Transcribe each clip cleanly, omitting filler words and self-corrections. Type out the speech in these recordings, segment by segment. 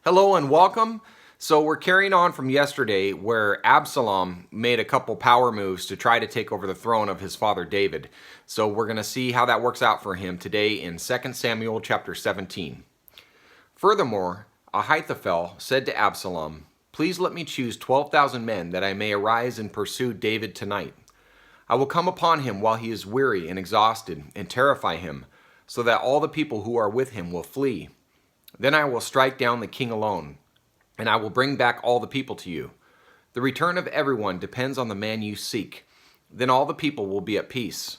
Hello and welcome. So we're carrying on from yesterday where Absalom made a couple power moves to try to take over the throne of his father David. So we're going to see how that works out for him today in 2 Samuel chapter 17. Furthermore, Ahithophel said to Absalom, "Please let me choose 12,000 men that I may arise and pursue David tonight. I will come upon him while he is weary and exhausted and terrify him, so that all the people who are with him will flee. Then I will strike down the king alone, and I will bring back all the people to you. The return of everyone depends on the man you seek. Then all the people will be at peace."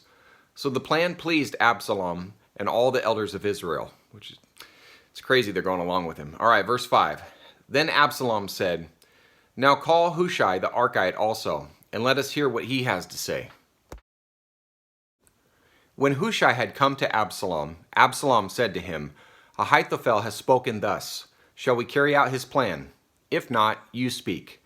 So the plan pleased Absalom and all the elders of Israel, it's crazy they're going along with him. All right, verse 5. Then Absalom said, "Now call Hushai the Archite also, and let us hear what he has to say." When Hushai had come to Absalom, Absalom said to him, "Ahithophel has spoken thus. Shall we carry out his plan? If not, you speak."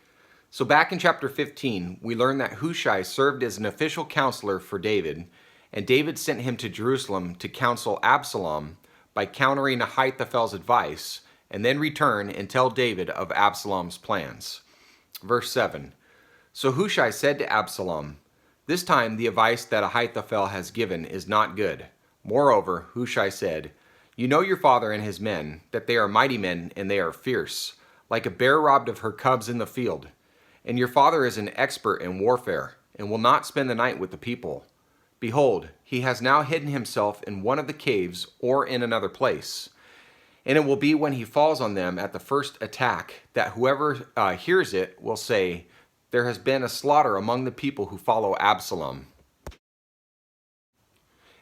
So back in chapter 15, we learn that Hushai served as an official counselor for David, and David sent him to Jerusalem to counsel Absalom by countering Ahithophel's advice, and then return and tell David of Absalom's plans. Verse 7. So Hushai said to Absalom, "This time the advice that Ahithophel has given is not good." Moreover, Hushai said, "You know your father and his men, that they are mighty men and they are fierce, like a bear robbed of her cubs in the field. And your father is an expert in warfare, and will not spend the night with the people. Behold, he has now hidden himself in one of the caves or in another place. And it will be when he falls on them at the first attack, that whoever hears it will say, 'There has been a slaughter among the people who follow Absalom.'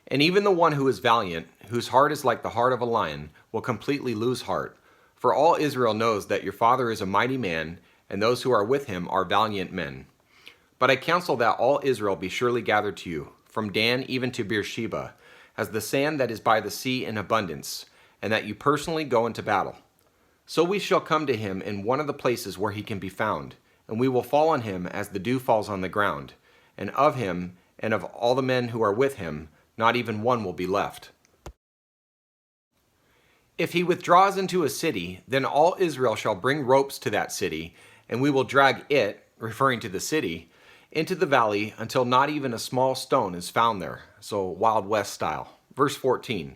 And even the one who is valiant, whose heart is like the heart of a lion, will completely lose heart. For all Israel knows that your father is a mighty man, and those who are with him are valiant men. But I counsel that all Israel be surely gathered to you, from Dan even to Beersheba, as the sand that is by the sea in abundance, and that you personally go into battle. So we shall come to him in one of the places where he can be found, and we will fall on him as the dew falls on the ground, and of him and of all the men who are with him, not even one will be left. If he withdraws into a city, then all Israel shall bring ropes to that city, and we will drag it," referring to the city, "into the valley until not even a small stone is found there." So Wild West style. Verse 14.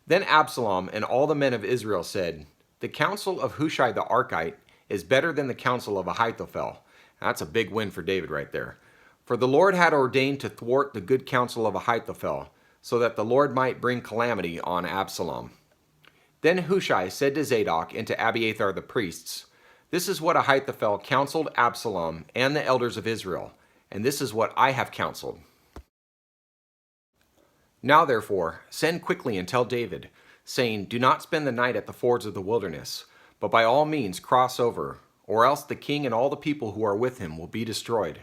Then Absalom and all the men of Israel said, "The counsel of Hushai the Archite is better than the counsel of Ahithophel." That's a big win for David right there. For the Lord had ordained to thwart the good counsel of Ahithophel, so that the Lord might bring calamity on Absalom. Then Hushai said to Zadok and to Abiathar the priests, "This is what Ahithophel counseled Absalom and the elders of Israel, and this is what I have counseled. Now therefore, send quickly and tell David, saying, 'Do not spend the night at the fords of the wilderness, but by all means cross over, or else the king and all the people who are with him will be destroyed.'"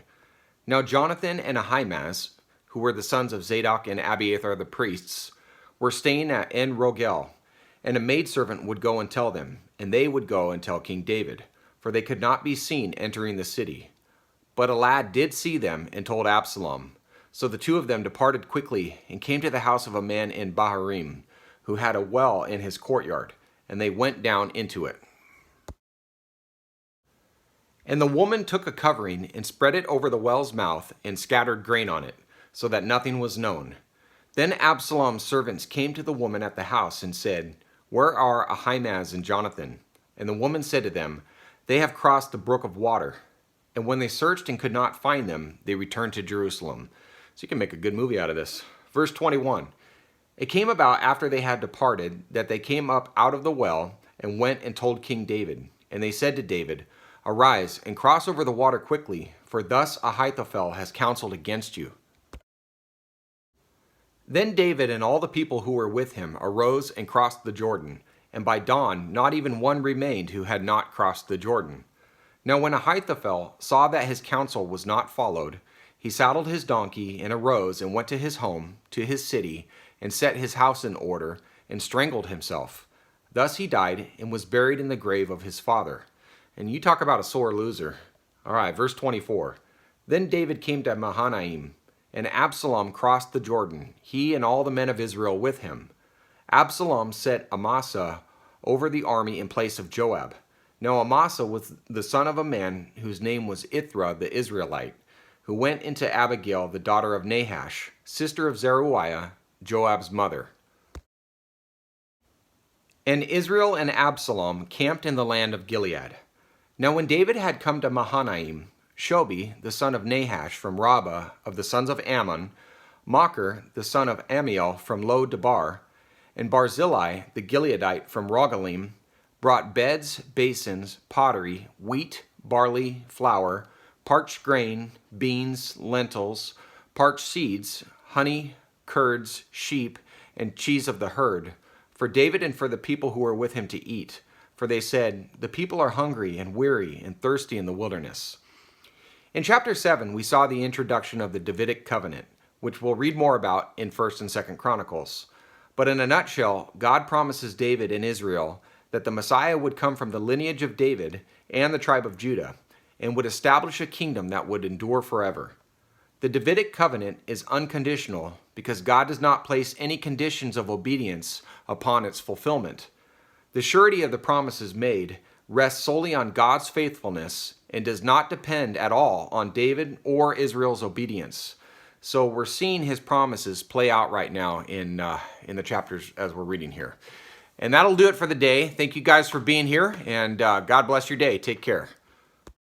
Now Jonathan and Ahimaaz, who were the sons of Zadok and Abiathar the priests, were staying at En Rogel, and a maidservant would go and tell them, and they would go and tell King David, for they could not be seen entering the city. But a lad did see them and told Absalom. So the two of them departed quickly and came to the house of a man in Bahurim, who had a well in his courtyard, and they went down into it. And the woman took a covering and spread it over the well's mouth and scattered grain on it, so that nothing was known. Then Absalom's servants came to the woman at the house and said, "Where are Ahimaaz and Jonathan?" And the woman said to them, "They have crossed the brook of water." And when they searched and could not find them, they returned to Jerusalem. So you can make a good movie out of this. Verse 21. It came about after they had departed that they came up out of the well and went and told King David. And they said to David, "Arise and cross over the water quickly, for thus Ahithophel has counseled against you." Then David and all the people who were with him arose and crossed the Jordan, and by dawn not even one remained who had not crossed the Jordan. Now when Ahithophel saw that his counsel was not followed, he saddled his donkey and arose and went to his home, to his city, and set his house in order, and strangled himself. Thus he died and was buried in the grave of his father. And you talk about a sore loser. All right, verse 24. Then David came to Mahanaim, and Absalom crossed the Jordan, he and all the men of Israel with him. Absalom set Amasa over the army in place of Joab. Now Amasa was the son of a man whose name was Ithra the Israelite, who went into Abigail the daughter of Nahash, sister of Zeruiah, Joab's mother. And Israel and Absalom camped in the land of Gilead. Now when David had come to Mahanaim, Shobi, the son of Nahash from Rabbah of the sons of Ammon, Machir, the son of Ammiel from Lo-debar, and Barzillai, the Gileadite from Rogelim, brought beds, basins, pottery, wheat, barley, flour, parched grain, beans, lentils, parched seeds, honey, curds, sheep, and cheese of the herd, for David and for the people who were with him to eat. For they said, "The people are hungry and weary and thirsty in the wilderness." In chapter 7, we saw the introduction of the Davidic covenant, which we'll read more about in 1st and 2nd Chronicles. But in a nutshell, God promises David and Israel that the Messiah would come from the lineage of David and the tribe of Judah, and would establish a kingdom that would endure forever. The Davidic covenant is unconditional because God does not place any conditions of obedience upon its fulfillment. The surety of the promises made rests solely on God's faithfulness and does not depend at all on David or Israel's obedience. So we're seeing his promises play out right now in the chapters as we're reading here. And that'll do it for the day. Thank you guys for being here, and God bless your day. Take care.